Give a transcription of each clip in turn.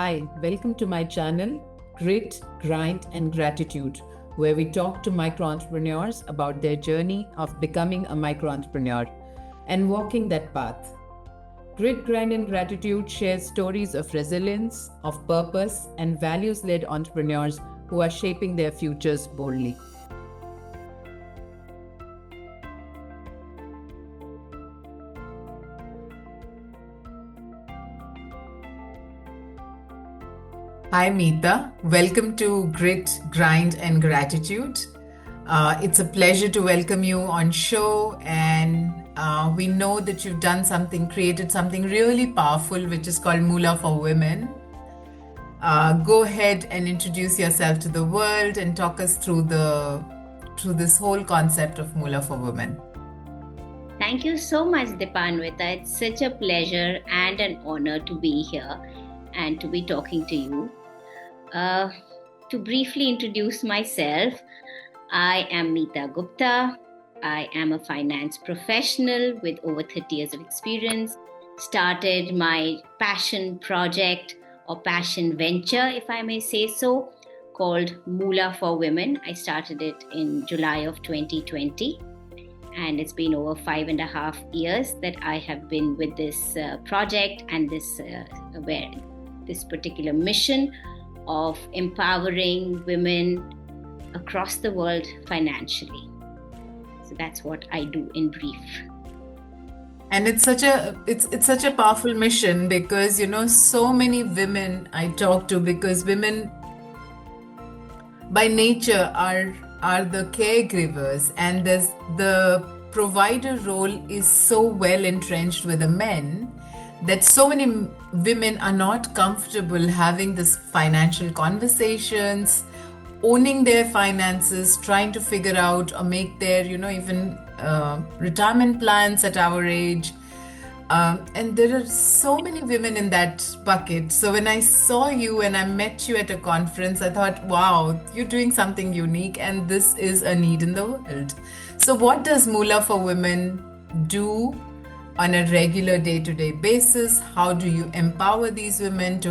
Hi, welcome to my channel, Grit, Grind and Gratitude, where we talk to micro entrepreneurs about their journey of becoming a micro entrepreneur and walking that path. Grit, Grind and Gratitude shares stories of resilience, of purpose, and values led entrepreneurs who are shaping their futures boldly. Hi, Meeta. Welcome to Grit, Grind and Gratitude. It's a pleasure to welcome you on show, and we know that you've done something, created something really powerful, which is called Moolah for Women. Go ahead and introduce yourself to the world and talk us through this whole concept of Moolah for Women. Thank you so much, Dipanwita. It's such a pleasure and an honor to be here and to be talking to you. To briefly introduce myself, I am Meeta Gupta. I am a finance professional with over 30 years of experience. Started my passion project or passion venture, if I may say so, called Moolah for Women. I started it in July of 2020. And it's been over 5.5 years that I have been with this project and this particular mission of empowering women across the world financially. So that's what I do in brief. And it's such a powerful mission because so many women I talk to, because women by nature are the caregivers, and the provider role is so well entrenched with the men that so many women are not comfortable having this financial conversations, owning their finances, trying to figure out or make their even retirement plans at our age. And there are so many women in that bucket. So when I saw you and I met you at a conference, I thought, wow, you're doing something unique and this is a need in the world. So what does Moolah for Women do on a regular day-to-day basis? How do you empower these women to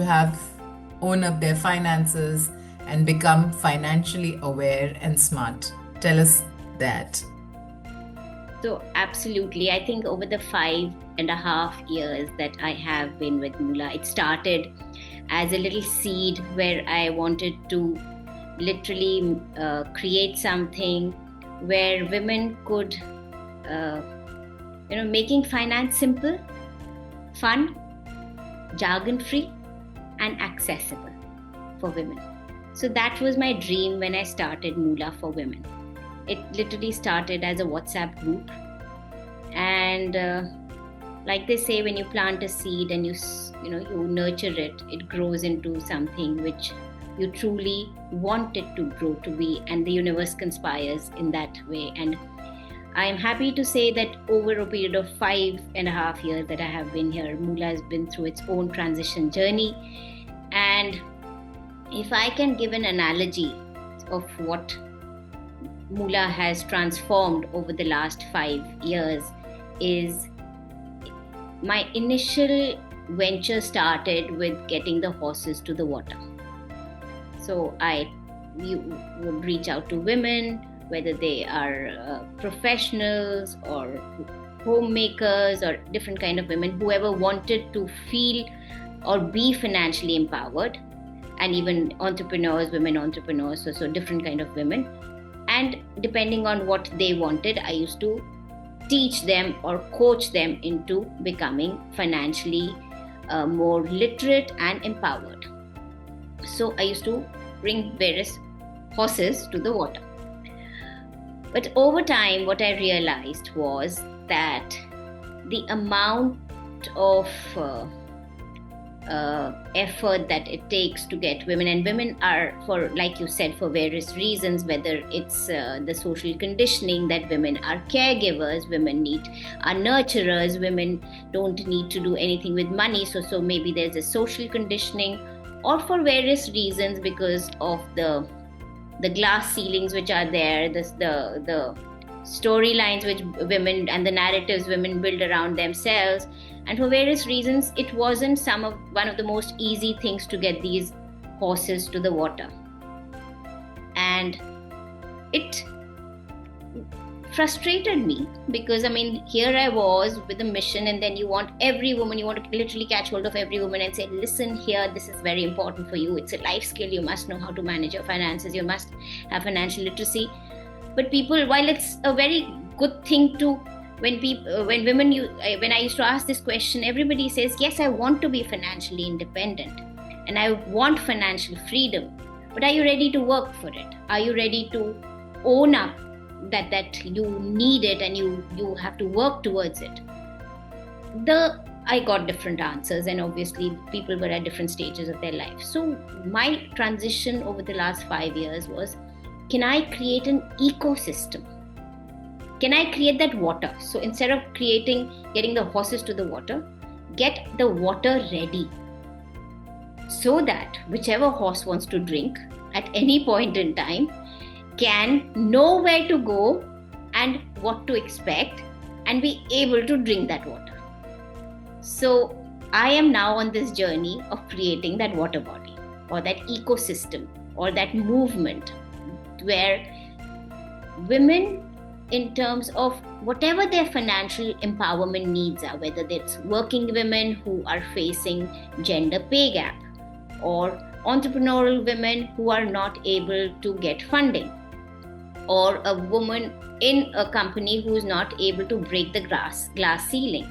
own up their finances and become financially aware and smart? Tell us that. So absolutely, I think over the 5.5 years that I have been with Moolah, it started as a little seed where I wanted to literally create something where women could, making finance simple, fun, jargon-free, and accessible for women. So that was my dream when I started Moolah for Women. It literally started as a WhatsApp group, and like they say, when you plant a seed and you nurture it, it grows into something which you truly want it to grow to be, and the universe conspires in that way. And I am happy to say that over a period of 5.5 years that I have been here, Moolah has been through its own transition journey. And if I can give an analogy of what Moolah has transformed over the last 5 years, is my initial venture started with getting the horses to the water. So we would reach out to women, whether they are professionals or homemakers or different kind of women, whoever wanted to feel or be financially empowered, and even entrepreneurs, women entrepreneurs, so different kind of women. And depending on what they wanted, I used to teach them or coach them into becoming financially more literate and empowered. So I used to bring various horses to the water. But over time, what I realized was that the amount of effort that it takes to get women, and women are, for like you said, for various reasons, whether it's the social conditioning that women are caregivers, women are nurturers, women don't need to do anything with money, so maybe there's a social conditioning, or for various reasons because of the glass ceilings which are there, the storylines which women and the narratives women build around themselves. And for various reasons, it wasn't one of the most easy things to get these horses to the water. And it frustrated me because, I mean, here I was with a mission, and then you want every woman, you want to literally catch hold of every woman and say, listen here, this is very important for you. It's a life skill. You must know how to manage your finances. You must have financial literacy. But people, while it's a very good thing to, when I used to ask this question, everybody says, yes, I want to be financially independent and I want financial freedom. But are you ready to work for it? Are you ready to own up that you need it and you have to work towards it? I got different answers, and obviously people were at different stages of their life. So my transition over the last 5 years was, can I create an ecosystem? Can I create that water? So instead of getting the horses to the water, get the water ready so that whichever horse wants to drink at any point in time can know where to go and what to expect and be able to drink that water. So I am now on this journey of creating that water body or that ecosystem or that movement where women, in terms of whatever their financial empowerment needs are, whether it's working women who are facing gender pay gap or entrepreneurial women who are not able to get funding, or a woman in a company who is not able to break the glass ceiling,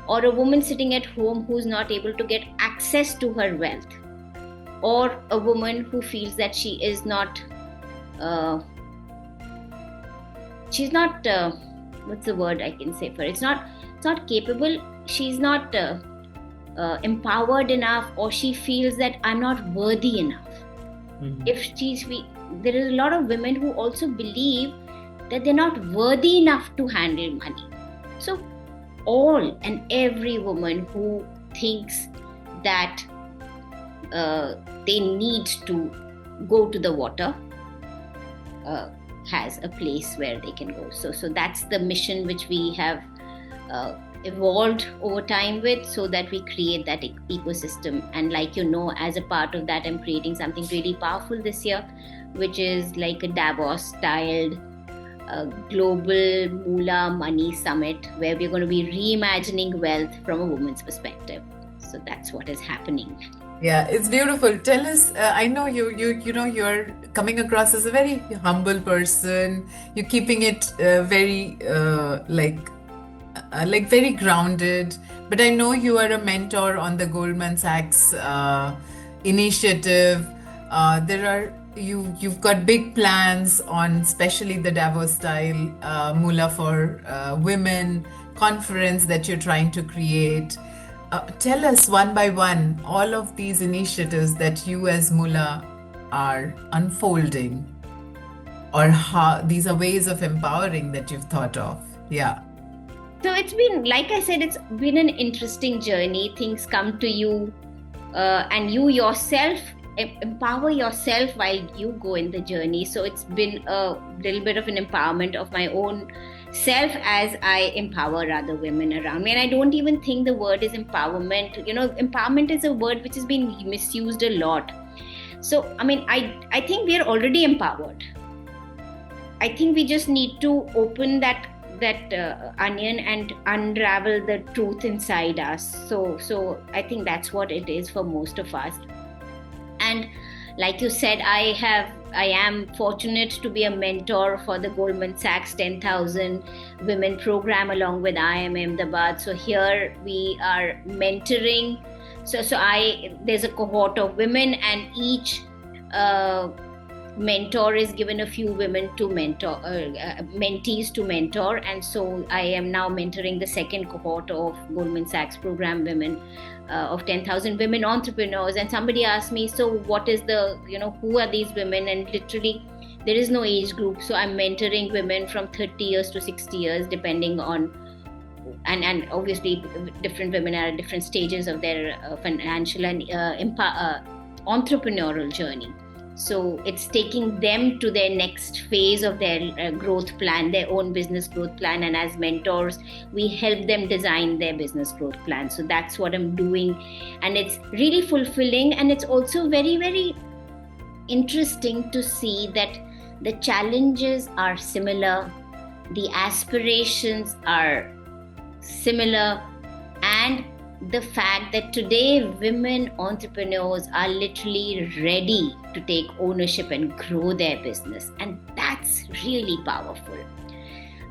or a woman sitting at home who's not able to get access to her wealth, or a woman who feels that she is not what's the word I can say for it? It's not capable, she's not empowered enough, or she feels that I'm not worthy enough. There is a lot of women who also believe that they're not worthy enough to handle money. So all and every woman who thinks that they need to go to the water has a place where they can go. So that's the mission which we have evolved over time with, so that we create that ecosystem. And like as a part of that, I'm creating something really powerful this year, which is like a Davos-styled global Moola Money Summit, where we're going to be reimagining wealth from a woman's perspective. So that's what is happening. Yeah, it's beautiful. Tell us, I know you're coming across as a very humble person. You're keeping it very very grounded. But I know you are a mentor on the Goldman Sachs initiative. You've got big plans on, especially the Davos style Moola for Women conference that you're trying to create. Tell us one by one all of these initiatives that you as Moola are unfolding, or how these are ways of empowering that you've thought of. Yeah. So it's been, like I said, it's been an interesting journey. Things come to you and you yourself empower yourself while you go in the journey. So it's been a little bit of an empowerment of my own self as I empower other women around me. And I don't even think the word is empowerment. Empowerment is a word which has been misused a lot. So, I think we are already empowered. I think we just need to open that onion and unravel the truth inside us. So I think that's what it is for most of us. And like you said, I am fortunate to be a mentor for the Goldman Sachs 10,000 Women program along with IIM Ahmedabad. So here we are mentoring. So there's a cohort of women, and each mentor is given a few women to mentor, mentees to mentor. And so I am now mentoring the second cohort of Goldman Sachs program women, of 10,000 women entrepreneurs. And somebody asked me, so what is who are these women? And literally there is no age group. So I'm mentoring women from 30 years to 60 years, depending on, and obviously different women are at different stages of their financial and entrepreneurial journey. So it's taking them to their next phase of their growth plan, their own business growth plan. And as mentors, we help them design their business growth plan. So that's what I'm doing. And it's really fulfilling. And it's also very, very interesting to see that the challenges are similar, the aspirations are similar, and the fact that today women entrepreneurs are literally ready to take ownership and grow their business, and that's really powerful.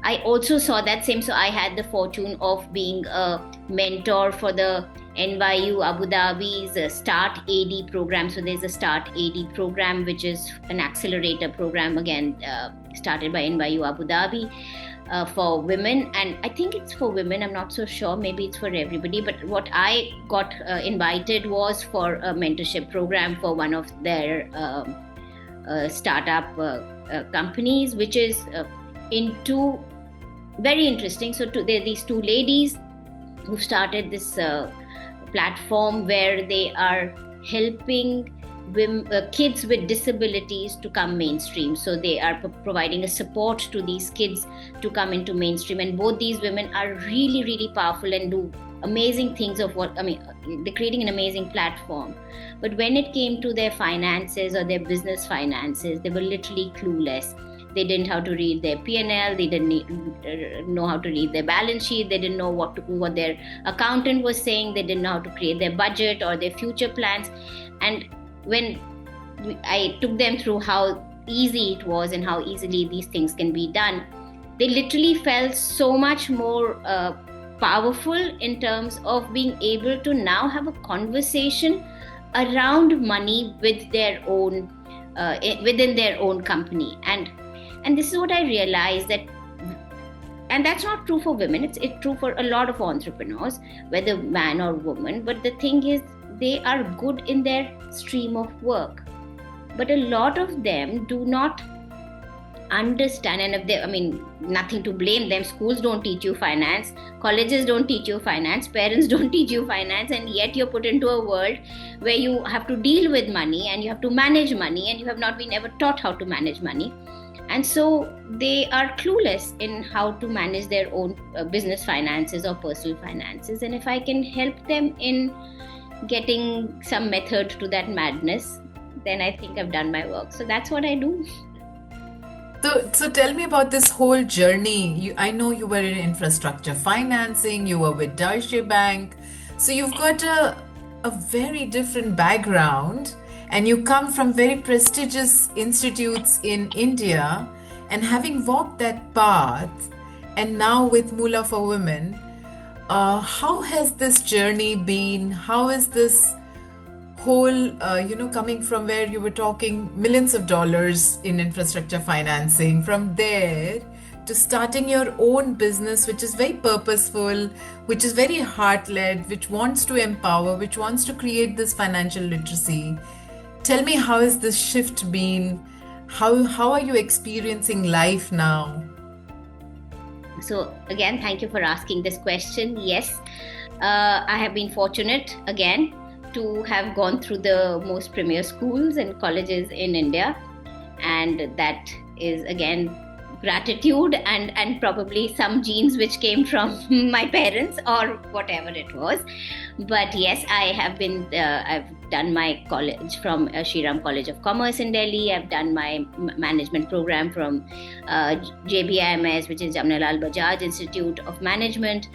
I also saw that same, so I had the fortune of being a mentor for the NYU Abu Dhabi's Start AD program. So there's a Start AD program, which is an accelerator program, again started by NYU Abu Dhabi. For women, and I think it's for women, I'm not so sure, maybe it's for everybody, but what I got invited was for a mentorship program for one of their startup companies, which is into very interesting. So there are these two ladies who started this platform where they are helping kids with disabilities to come mainstream. So they are providing a support to these kids to come into mainstream, and both these women are really, really powerful and do amazing things of what, I mean, they're creating an amazing platform. But when it came to their finances or their business finances, they were literally clueless. They didn't know how to read their P&L, they didn't know how to read their balance sheet, they didn't know what their accountant was saying, they didn't know how to create their budget or their future plans. And when I took them through how easy it was and how easily these things can be done, they literally felt so much more powerful in terms of being able to now have a conversation around money with their own within their own company. And this is what I realized, that, and that's not true for women, it's true for a lot of entrepreneurs, whether man or woman. But the thing is, they are good in their stream of work, but a lot of them do not understand. And if they, I mean, nothing to blame them, schools don't teach you finance, colleges don't teach you finance, parents don't teach you finance, and yet you're put into a world where you have to deal with money and you have to manage money, and you have not been ever taught how to manage money. And so they are clueless in how to manage their own business finances or personal finances. And if I can help them in getting some method to that madness, then I think I've done my work. So that's what I do. So tell me about this whole journey. I know you were in infrastructure financing, you were with Deutsche Bank. So you've got a very different background, and you come from very prestigious institutes in India. And having walked that path, and now with Moola for Women, how has this journey been? How is this whole, coming from where you were talking millions of dollars in infrastructure financing, from there to starting your own business, which is very purposeful, which is very heart-led, which wants to empower, which wants to create this financial literacy. Tell me, how has this shift been? How are you experiencing life now? So again, thank you for asking this question. Yes, I have been fortunate again to have gone through the most premier schools and colleges in India, and that is again gratitude and probably some genes which came from my parents or whatever it was. But yes, I have been I've done my college from Shriram College of Commerce in Delhi. I've done my management program from JBIMS, which is Jamnalal Bajaj Institute of Management.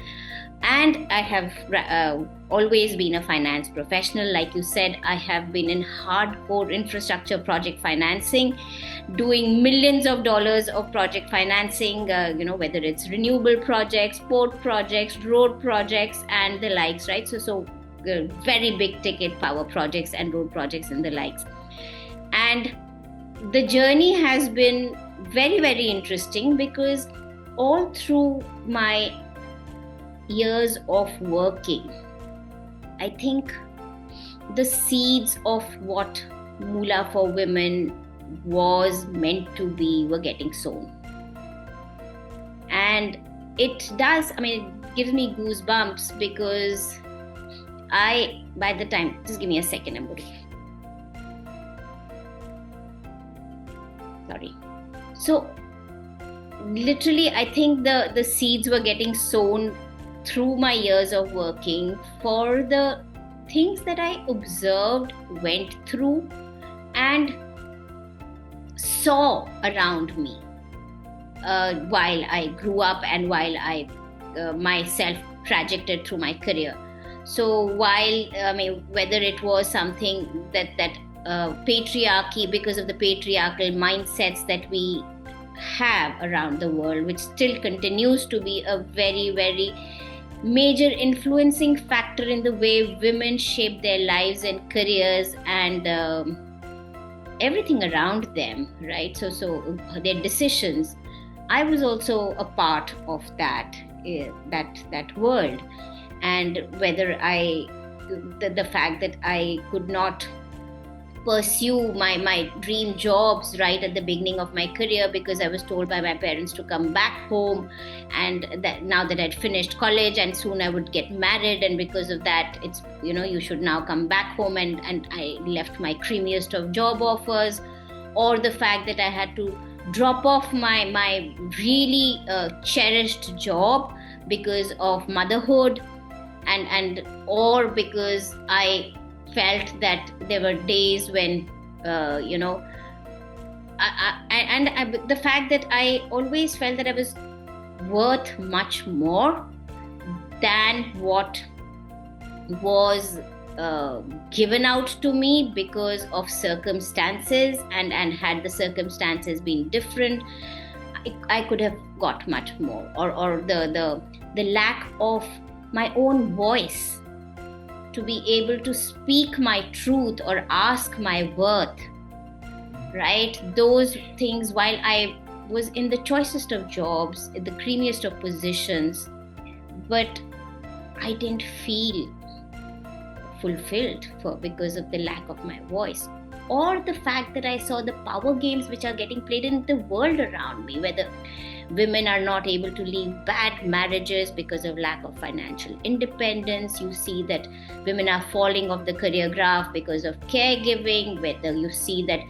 And I have always been a finance professional. Like you said, I have been in hardcore infrastructure project financing, doing millions of dollars of project financing, whether it's renewable projects, port projects, road projects, and the likes, right? So very big ticket power projects and road projects and the likes. And the journey has been very, very interesting, because all through my years of working, I think the seeds of what Moola for Women was meant to be were getting sown. And it does, it gives me goosebumps, because by the time, just give me a second, I'm going to. So literally, I think the seeds were getting sown through my years of working for the things that I observed, went through, and saw around me while I grew up and while I myself trajected through my career. So whether it was something that patriarchy, because of the patriarchal mindsets that we have around the world, which still continues to be a very, very major influencing factor in the way women shape their lives and careers and everything around them, right? So their decisions. I was also a part of that world, and whether the fact that I could not pursue my dream jobs right at the beginning of my career because I was told by my parents to come back home, and that now that I'd finished college and soon I would get married, and because of that it's you should now come back home, and I left my creamiest of job offers, or the fact that I had to drop off my really cherished job because of motherhood, and or because I felt that there were days when the fact that I always felt that I was worth much more than what was given out to me because of circumstances, and had the circumstances been different, I could have got much more, or the lack of my own voice to be able to speak my truth or ask my worth, right? Those things, while I was in the choicest of jobs, in the creamiest of positions, but I didn't feel fulfilled because of the lack of my voice, or the fact that I saw the power games which are getting played in the world around me, whether women are not able to leave bad marriages because of lack of financial independence. You see that women are falling off the career graph because of caregiving, whether you see that,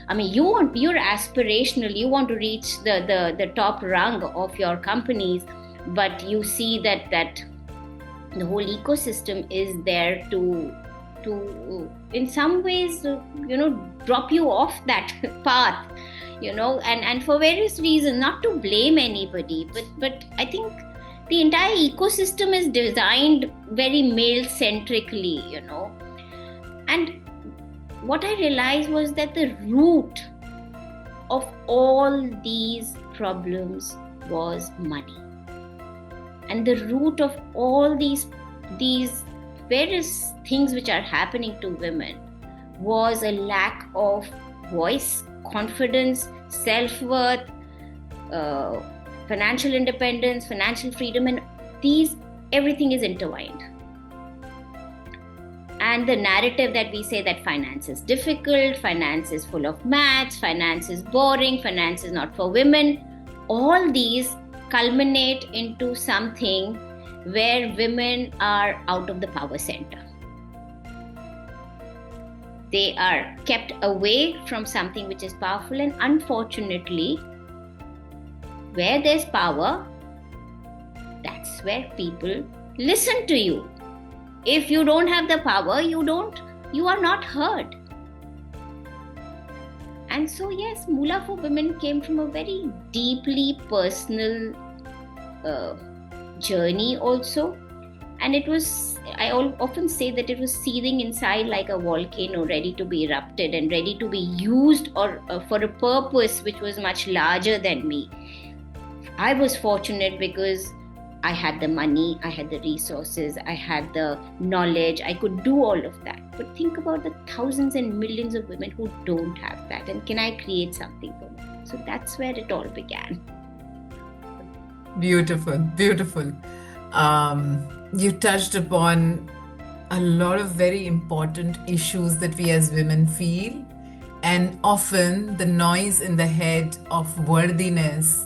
you're aspirational, you want to reach the top rung of your companies, but you see that the whole ecosystem is there to in some ways drop you off that path, and for various reasons, not to blame anybody, but I think the entire ecosystem is designed very male centrically, and what I realized was that the root of all these problems was money, and the root of all these various things which are happening to women was a lack of voice, confidence, self-worth, financial independence, financial freedom, and everything is intertwined. And the narrative that we say that finance is difficult, finance is full of maths, finance is boring, finance is not for women, all these culminate into something where women are out of the power center. They are kept away from something which is powerful, and unfortunately, where there's power, that's where people listen to you. If you don't have the power, you are not heard. And so yes, Moola for Women came from a very deeply personal journey also, and it was, I often say that it was seething inside like a volcano, ready to be erupted and ready to be used or for a purpose which was much larger than me. I was fortunate because I had the money, I had the resources, I had the knowledge, I could do all of that. But think about the thousands and millions of women who don't have that, and can I create something for them? So that's where it all began. Beautiful, beautiful. You touched upon a lot of very important issues that we as women feel, and often the noise in the head of worthiness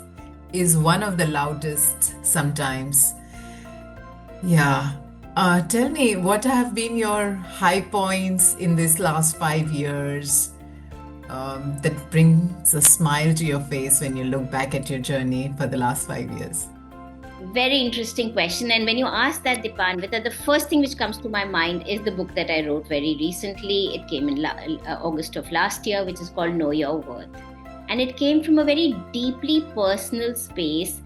is one of the loudest sometimes. Yeah. Tell me, what have been your high points in this last 5 years? that brings a smile to your face when you look back at your journey for the last 5 years? Very interesting question. And when you ask that, Dipanvita, the first thing which comes to my mind is the book that I wrote very recently. It came in August of last year, which is called Know Your Worth. And it came from a very deeply personal space,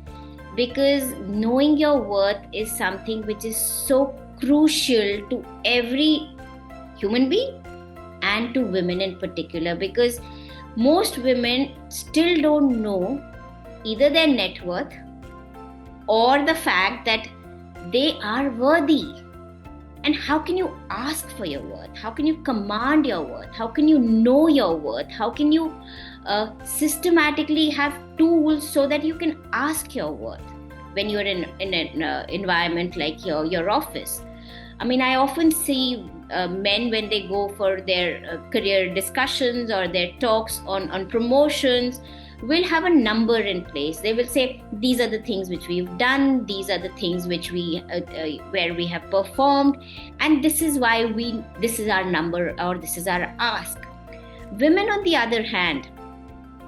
because knowing your worth is something which is so crucial to every human being and to women in particular, because most women still don't know either their net worth or the fact that they are worthy. And how can you ask for your worth? How can you command your worth? How can you know your worth? How can you systematically have tools so that you can ask your worth when you're in an environment like your office? I mean, I often see men when they go for their career discussions or their talks on promotions, will have a number in place. They will say, these are the things which we've done, these are the things which we where we have performed, and this is why this is our number, or this is our ask. Women, on the other hand,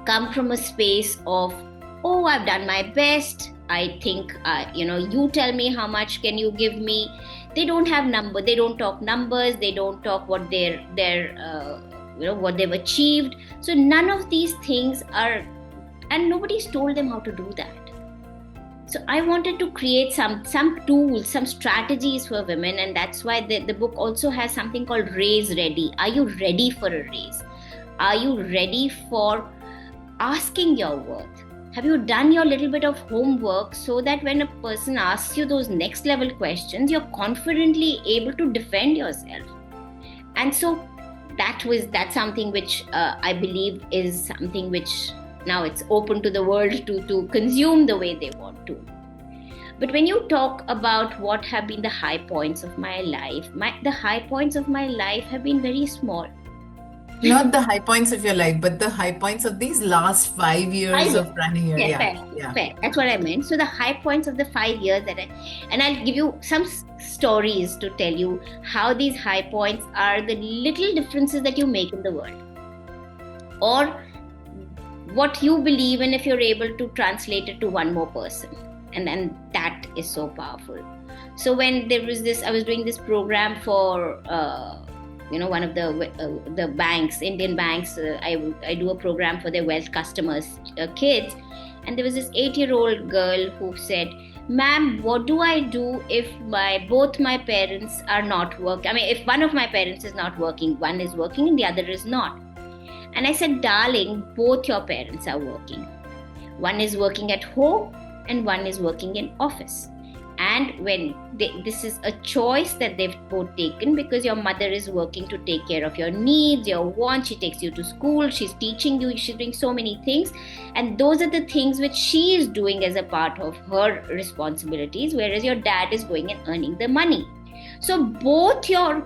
come from a space of, oh, I've done my best, I think you tell me how much can you give me. They don't have number, they don't talk numbers, they don't talk what their what they've achieved. So none of these things are, and nobody's told them how to do that. So I wanted to create some tools, some strategies for women, and that's why the book also has something called Raise Ready. Are you ready for a raise? Are you ready for asking your worth? Have you done your little bit of homework so that when a person asks you those next level questions, you're confidently able to defend yourself? And so that's something which I believe is something which now it's open to the world to consume the way they want to. But when you talk about what have been the high points of my life, the high points of my life have been very small. Not the high points of your life, but the high points of these last 5 years of running here. Yeah, fair. That's what I meant. So the high points of the 5 years and I'll give you some stories to tell you how these high points are the little differences that you make in the world, or what you believe in if you're able to translate it to one more person. And then that is so powerful. So when there was I was doing this program for one of the banks, Indian banks. I do a program for their wealth customers, kids, and there was this 8-year-old girl who said, "Ma'am, what do I do if both my parents are not working? I mean, if one of my parents is not working, one is working and the other is not." And I said, "Darling, both your parents are working. One is working at home and one is working in office. And when this is a choice that they've both taken, because your mother is working to take care of your needs, your wants, she takes you to school, she's teaching you, she's doing so many things. And those are the things which she is doing as a part of her responsibilities, whereas your dad is going and earning the money. So both your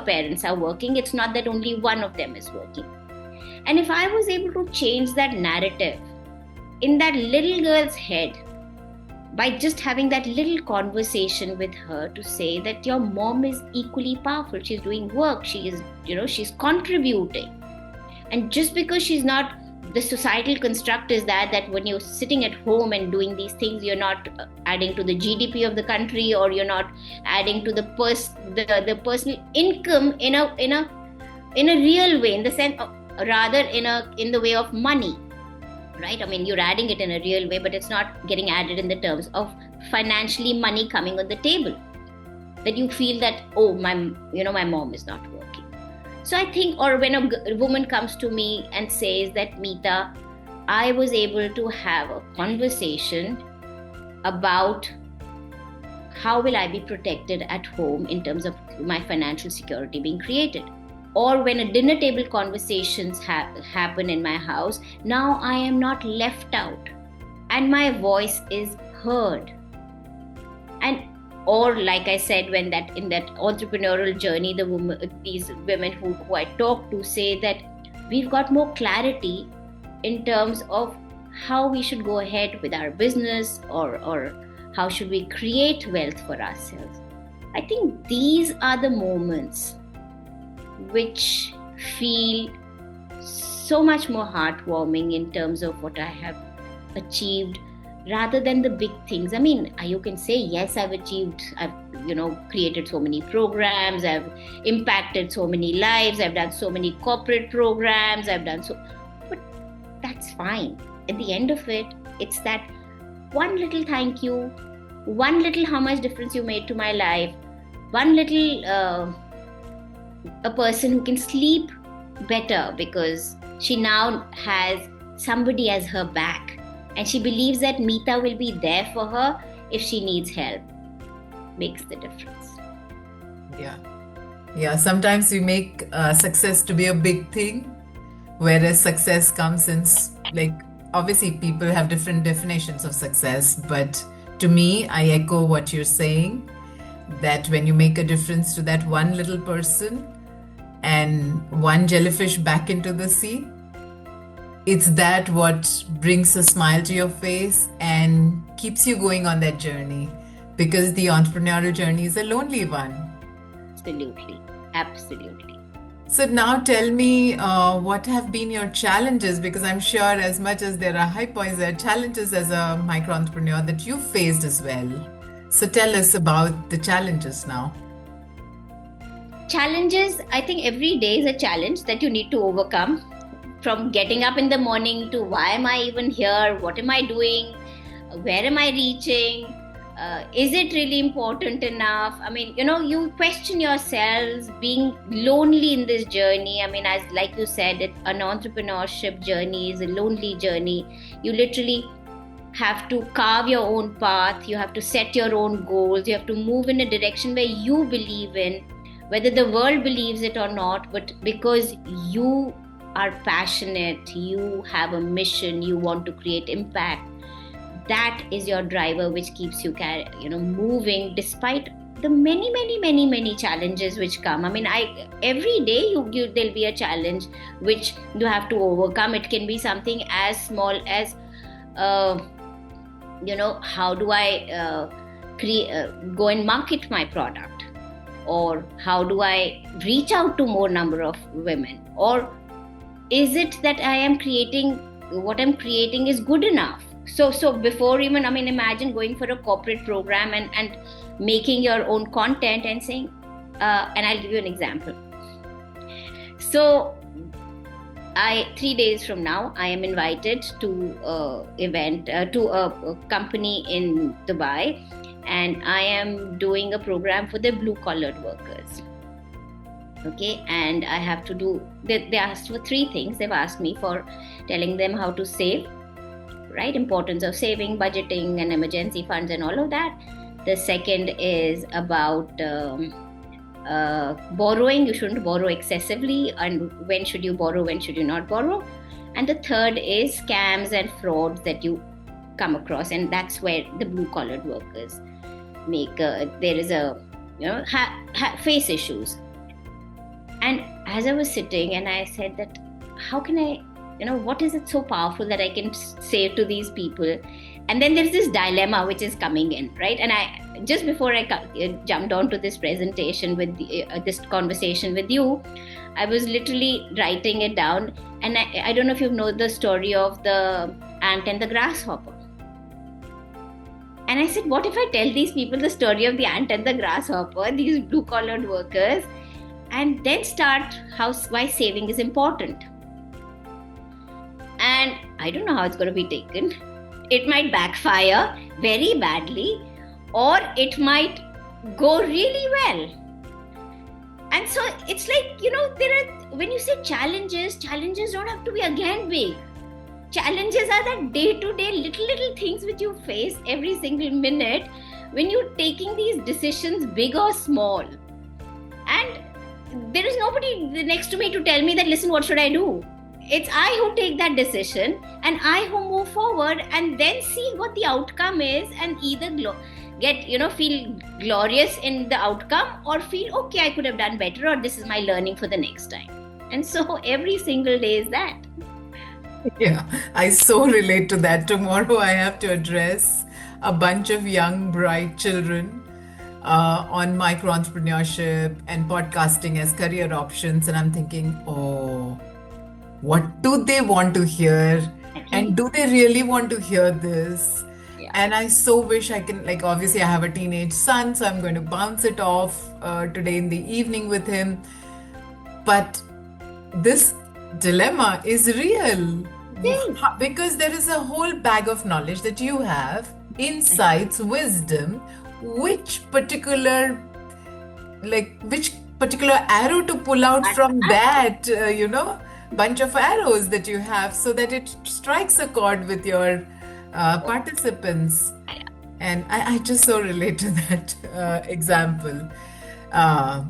parents are working. It's not that only one of them is working." And if I was able to change that narrative in that little girl's head, by just having that little conversation with her to say that your mom is equally powerful, she's doing work, she's contributing. And just because she's not, the societal construct is that when you're sitting at home and doing these things, you're not adding to the GDP of the country, or you're not adding to the personal income in a real way, in the sense of, rather in the way of money. Right? I mean, you're adding it in a real way, but it's not getting added in the terms of financially money coming on the table, that you feel that, oh, my mom is not working. So I think, or when a woman comes to me and says that, "Meeta, I was able to have a conversation about how will I be protected at home in terms of my financial security being created." Or when a dinner table conversations happen in my house, now I am not left out and my voice is heard. And or like I said, when in that entrepreneurial journey, these women who I talk to say that we've got more clarity in terms of how we should go ahead with our business, or how should we create wealth for ourselves. I think these are the moments which feel so much more heartwarming in terms of what I have achieved rather than the big things. I mean, you can say, yes, I've created so many programs, I've impacted so many lives, I've done so many corporate programs, but that's fine. At the end of it, it's that one little thank you, one little how much difference you made to my life, one little a person who can sleep better because she now has somebody as her back. And she believes that Meeta will be there for her if she needs help. Makes the difference. Yeah. Sometimes we make success to be a big thing, whereas success comes in, obviously people have different definitions of success. But to me, I echo what you're saying, that when you make a difference to that one little person and one jellyfish back into the sea, it's that what brings a smile to your face and keeps you going on that journey, because the entrepreneurial journey is a lonely one. Absolutely. So now tell me, what have been your challenges? Because I'm sure as much as there are high points, there are challenges as a micro entrepreneur that you faced as well. So tell us about the challenges now. Challenges, I think every day is a challenge that you need to overcome. From getting up in the morning to why am I even here? What am I doing? Where am I reaching? Is it really important enough? I mean, you question yourselves, being lonely in this journey. I mean, like you said, an entrepreneurship journey is a lonely journey. You literally have to carve your own path. You have to set your own goals. You have to move in a direction where you believe in, whether the world believes it or not, but because you are passionate, you have a mission, you want to create impact. That is your driver, which keeps you moving despite the many challenges which come. I mean, every day there'll be a challenge which you have to overcome. It can be something as small as how do I go and market my product, or how do I reach out to more number of women, or is it that what I'm creating is good enough? So before even, imagine going for a corporate program and making your own content and saying, and I'll give you an example. So 3 days from now, I am invited to a company in Dubai, and I am doing a program for the blue-collared workers. Okay, and I have to do, they asked for 3 things. They've asked me for telling them how to save, right? Importance of saving, budgeting, and emergency funds and all of that. The second is about borrowing. You shouldn't borrow excessively, and when should you borrow, when should you not borrow. And the third is scams and frauds that you come across, and that's where the blue-collared workers face issues. And as I was sitting, and I said that, how can I, what is it so powerful that I can say to these people? And then there's this dilemma which is coming in, right? And I, just before I jumped onto this presentation with this conversation with you, I was literally writing it down. And I don't know if you know the story of the ant and the grasshopper. And I said, what if I tell these people the story of the ant and the grasshopper, these blue-collared workers, and then start why saving is important? And I don't know how it's going to be taken. It might backfire very badly, or it might go really well. And so it's like, when you say challenges don't have to be again big. Challenges are that day-to-day little things which you face every single minute when you're taking these decisions, big or small. And there is nobody next to me to tell me that, listen, what should I do? It's I who take that decision, and I who move forward and then see what the outcome is, and either feel glorious in the outcome, or feel, okay, I could have done better, or this is my learning for the next time. And so every single day is that. Yeah, I so relate to that. Tomorrow I have to address a bunch of young, bright children on micro entrepreneurship and podcasting as career options. And I'm thinking, What do they want to hear? And Actually, do they really want to hear this? yeah. And I so wish I can, like, obviously, I have a teenage son, so I'm going to bounce it off today in the evening with him. But this dilemma is real Yes. because there is a whole bag of knowledge that you have, insights, wisdom, which particular which particular arrow to pull out from that bunch of arrows that you have so that it strikes a chord with your participants. And I just so relate to that example. uh,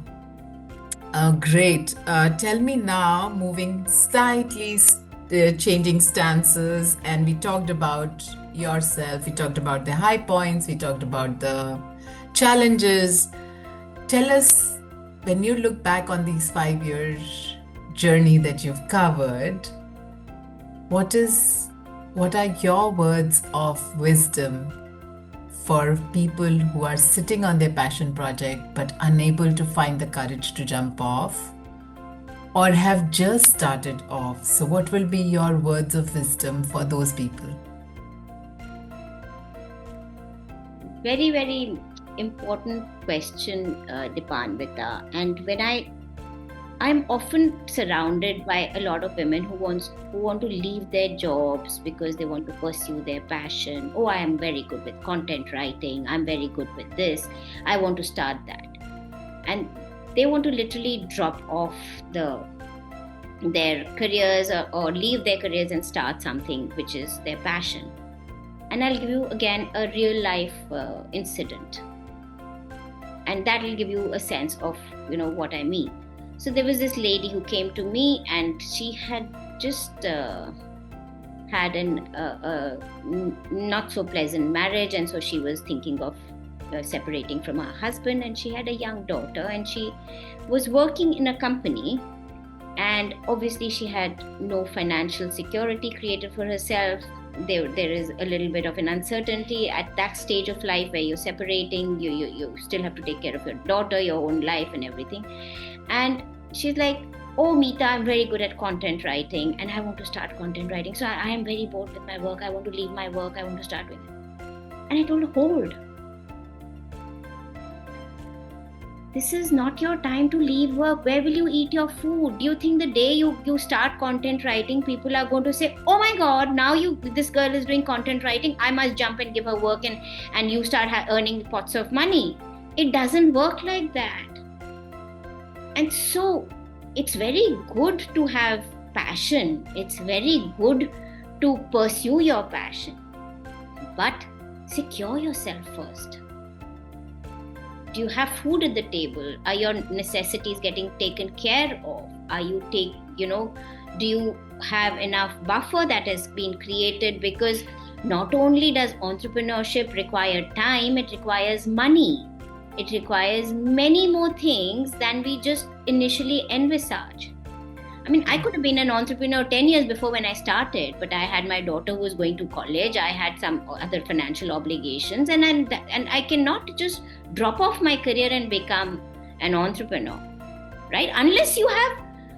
Great. Tell me now, moving slightly, changing stances, and we talked about yourself, we talked about the high points, we talked about the challenges. Tell us, when you look back on these 5 year journey that you've covered, what are your words of wisdom for people who are sitting on their passion project but unable to find the courage to jump off or have just started off? So, what will be your words of wisdom for those people? Very, very important question, Dipanvita. And when I'm often surrounded by a lot of women who want to leave their jobs because they want to pursue their passion. Oh, I am very good with content writing. I'm very good with this. I want to start that. And they want to literally drop off their careers or leave their careers and start something which is their passion. And I'll give you again a real life incident. And that will give you a sense of, what I mean. So there was this lady who came to me, and she had just had a not so pleasant marriage, and so she was thinking of separating from her husband, and she had a young daughter, and she was working in a company, and obviously she had no financial security created for herself. There is a little bit of an uncertainty at that stage of life where you're separating. You still have to take care of your daughter, your own life, and everything. And she's like, oh, Meeta, I'm very good at content writing and I want to start content writing. So I am very bored with my work. I want to leave my work. I want to start with it. And I told her, hold. This is not your time to leave work. Where will you eat your food? Do you think the day you start content writing, people are going to say, oh my God, now this girl is doing content writing. I must jump and give her work and you start earning pots of money. It doesn't work like that. And so it's very good to have passion. It's very good to pursue your passion. But secure yourself first. Do you have food at the table? Are your necessities getting taken care of? Do you have enough buffer that has been created? Because not only does entrepreneurship require time, it requires money. It requires many more things than we just initially envisage. I mean, I could have been an entrepreneur 10 years before when I started, but I had my daughter who was going to college. I had some other financial obligations, and I cannot just drop off my career and become an entrepreneur, right? Unless you have,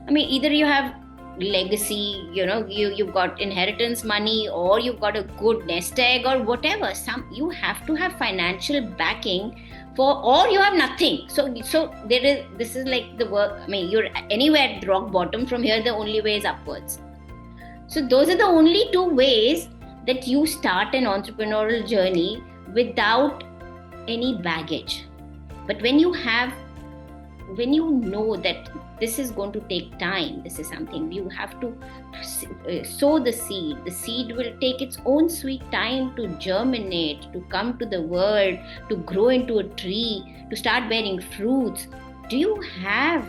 either you have legacy, you've got inheritance money, or you've got a good nest egg or whatever. You have to have financial backing or you have nothing. So this is like the work. You're anywhere at rock bottom. From here, the only way is upwards. So those are the only two ways that you start an entrepreneurial journey without any baggage. But when you know that this is going to take time, this is something you have to sow the seed. The seed will take its own sweet time to germinate, to come to the world, to grow into a tree, to start bearing fruits. Do you have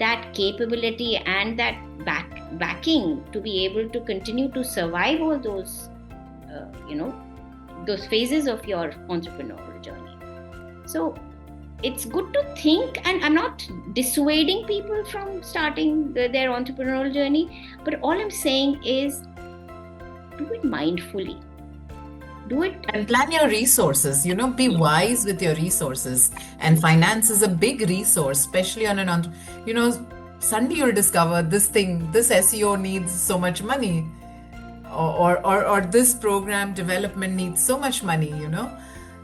that capability and that backing to be able to continue to survive all those, those phases of your entrepreneurial journey? So it's good to think, and I'm not dissuading people from starting their entrepreneurial journey, but all I'm saying is do it mindfully. Do it and plan your resources. Be wise with your resources. And finance is a big resource, especially on suddenly you'll discover this SEO needs so much money, or this program development needs so much money,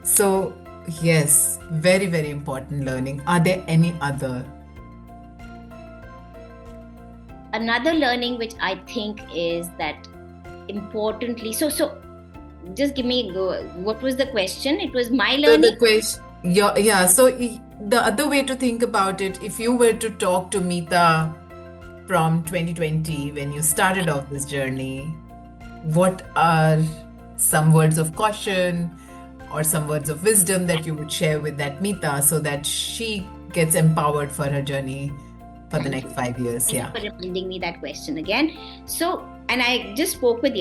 So, yes, very, very important learning. Are there any other? Another learning which I think is that importantly, so just give me, what was the question? It was my learning. So the question, yeah. So the other way to think about it, if you were to talk to Meeta from 2020 when you started off this journey, what are some words of caution or some words of wisdom that you would share with that Meeta so that she gets empowered for her journey for the next 5 years? Thank you for reminding me that question again. So, and I just spoke with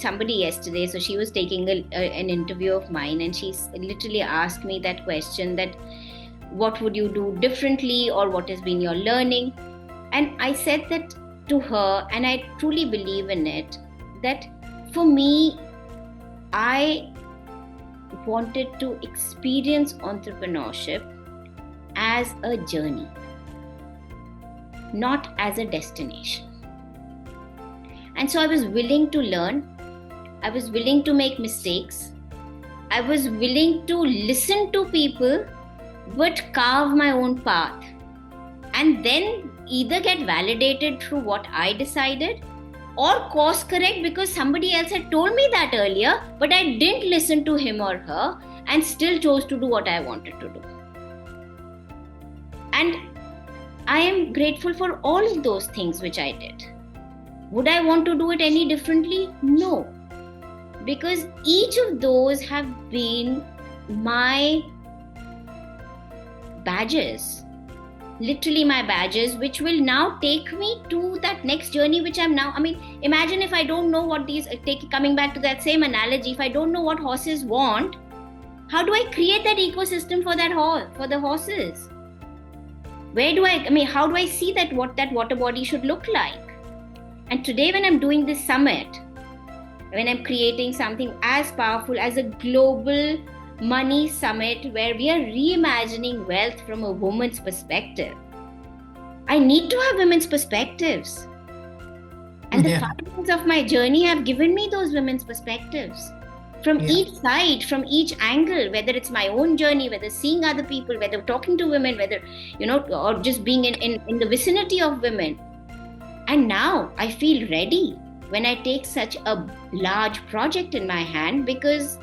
somebody yesterday. So she was taking an interview of mine, and she literally asked me that question: that what would you do differently, or what has been your learning? And I said that to her, and I truly believe in it, that for me, I wanted to experience entrepreneurship as a journey, not as a destination. And so I was willing to learn, I was willing to make mistakes, I was willing to listen to people, but carve my own path, and then either get validated through what I decided, or course correct because somebody else had told me that earlier, but I didn't listen to him or her and still chose to do what I wanted to do. And I am grateful for all of those things which I did. Would I want to do it any differently? No. Because each of those have been my badges, literally my badges, which will now take me to that next journey which I'm now. I mean, imagine if I don't know what coming back to that same analogy, if I don't know what horses want, how do I create that ecosystem for the horses? How do I see that what that water body should look like? And today when I'm doing this summit, when I'm creating something as powerful as a global money summit where we are reimagining wealth from a woman's perspective, I need to have women's perspectives. And the 5 years of my journey have given me those women's perspectives. From each side, from each angle, whether it's my own journey, whether seeing other people, whether talking to women, whether, or just being in the vicinity of women. And now I feel ready when I take such a large project in my hand, because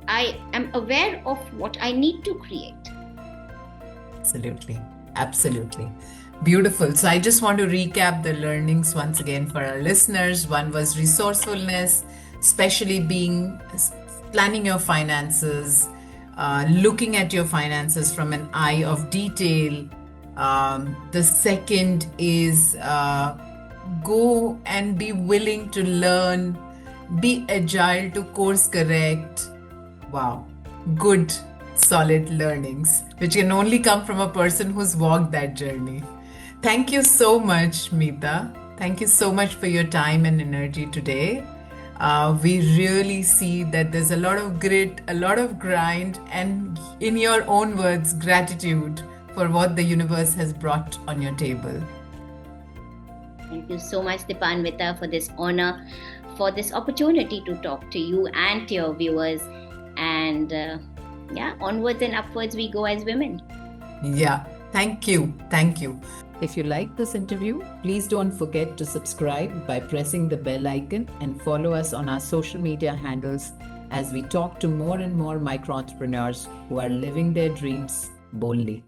I am aware of what I need to create. Absolutely. Absolutely. Beautiful. So I just want to recap the learnings once again for our listeners. One was resourcefulness, especially planning your finances, looking at your finances from an eye of detail. The second is go and be willing to learn, be agile to course correct. Wow, good, solid learnings, which can only come from a person who's walked that journey. Thank you so much, Meeta. Thank you so much for your time and energy today. We really see that there's a lot of grit, a lot of grind, and in your own words, gratitude for what the universe has brought on your table. Thank you so much, Dipanvita, for this honor, for this opportunity to talk to you and to your viewers. And onwards and upwards we go as women. Yeah, thank you. Thank you. If you like this interview, please don't forget to subscribe by pressing the bell icon and follow us on our social media handles as we talk to more and more micro entrepreneurs who are living their dreams boldly.